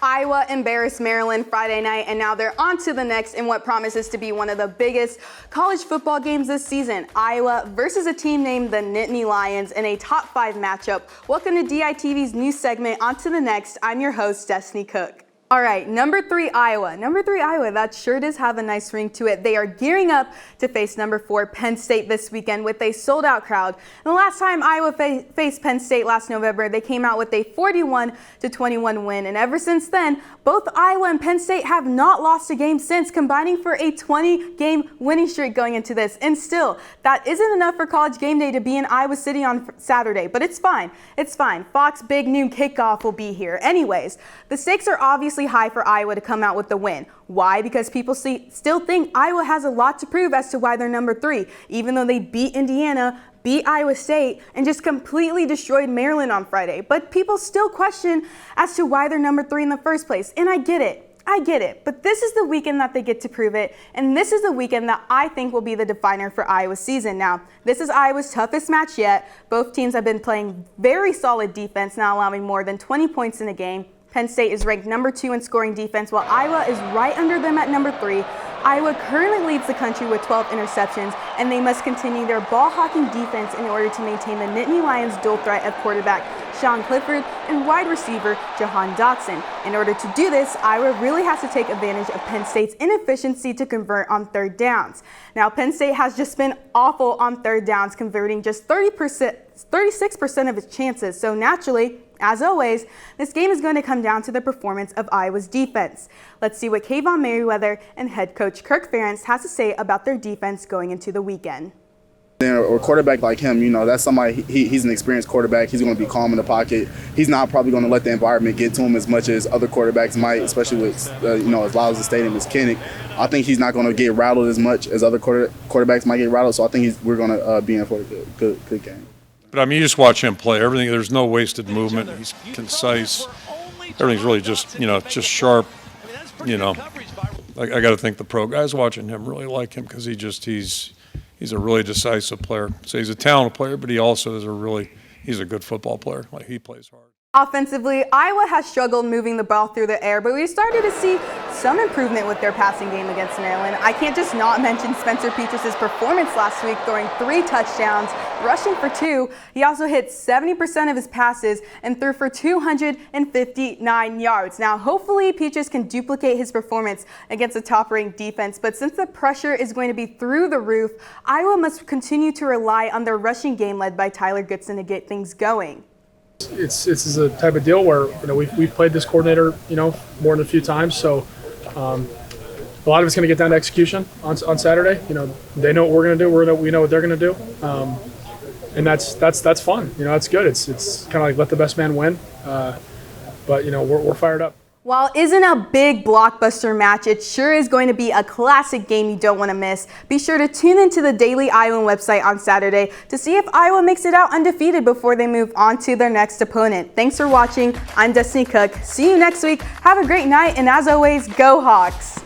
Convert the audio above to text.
Iowa embarrassed Maryland Friday night, and now they're on to the next in what promises to be one of the biggest college football games this season. Iowa versus a team named the Nittany Lions in a top 5 matchup. Welcome to DITV's new segment, On to the Next. I'm your host, Destinee Cook. All right, number 3 Iowa. Number 3 Iowa, that sure does have a nice ring to it. They are gearing up to face number 4 Penn State this weekend with a sold-out crowd. And the last time Iowa faced Penn State last November, they came out with a 41-21 win. And ever since then, both Iowa and Penn State have not lost a game since, combining for a 20-game winning streak going into this. And still, that isn't enough for College Game Day to be in Iowa City on Saturday, but it's fine. It's fine. Fox Big Noon Kickoff will be here. Anyways, the stakes are obviously high for Iowa to come out with the win. Why? Because people still think Iowa has a lot to prove as to why they're number 3, even though they beat Indiana, beat Iowa State, and just completely destroyed Maryland on Friday. But people still question as to why they're number 3 in the first place, and I get it. But this is the weekend that they get to prove it, and this is the weekend that I think will be the definer for Iowa's season. Now, this is Iowa's toughest match yet. Both teams have been playing very solid defense, not allowing more than 20 points in a game. Penn State is ranked number 2 in scoring defense, while Iowa is right under them at number 3. Iowa currently leads the country with 12 interceptions, and they must continue their ball-hawking defense in order to maintain the Nittany Lions' dual threat of quarterback Sean Clifford and wide receiver Jahan Dotson. In order to do this, Iowa really has to take advantage of Penn State's inefficiency to convert on third downs. Now, Penn State has just been awful on third downs, converting just 36% of its chances. So naturally, as always, this game is going to come down to the performance of Iowa's defense. Let's see what Kayvon Merriweather and head coach Kirk Ferentz has to say about their defense going into the weekend. Or a quarterback like him, that's somebody, he's an experienced quarterback. He's going to be calm in the pocket. He's not probably going to let the environment get to him as much as other quarterbacks might, especially with, as loud as the stadium is Kinnick. I think he's not going to get rattled as much as other quarterbacks might get rattled, so I think we're going to be in for a good game. But, I mean, you just watch him play. Everything, there's no wasted movement. He's concise. Everything's really just, just sharp, I got to think the pro guys watching him really like him because he's a really decisive player. So he's a talented player, but he also is he's a good football player. Like, he plays hard. Offensively, Iowa has struggled moving the ball through the air, but we started to see some improvement with their passing game against Maryland. I can't just not mention Spencer Petras' performance last week, throwing 3 touchdowns, rushing for 2. He also hit 70% of his passes and threw for 259 yards. Now, hopefully, Petras can duplicate his performance against a top-ranked defense, but since the pressure is going to be through the roof, Iowa must continue to rely on their rushing game led by Tyler Goodson to get things going. It's a type of deal where we've played this coordinator more than a few times, so a lot of it's going to get down to execution on Saturday. They know what we're going to do, we know what they're going to do, and that's fun. That's good. It's kind of like let the best man win, but we're fired up. While it isn't a big blockbuster match, it sure is going to be a classic game you don't want to miss. Be sure to tune into the Daily Iowan website on Saturday to see if Iowa makes it out undefeated before they move on to their next opponent. Thanks for watching. I'm Destinee Cook. See you next week. Have a great night, and as always, go Hawks!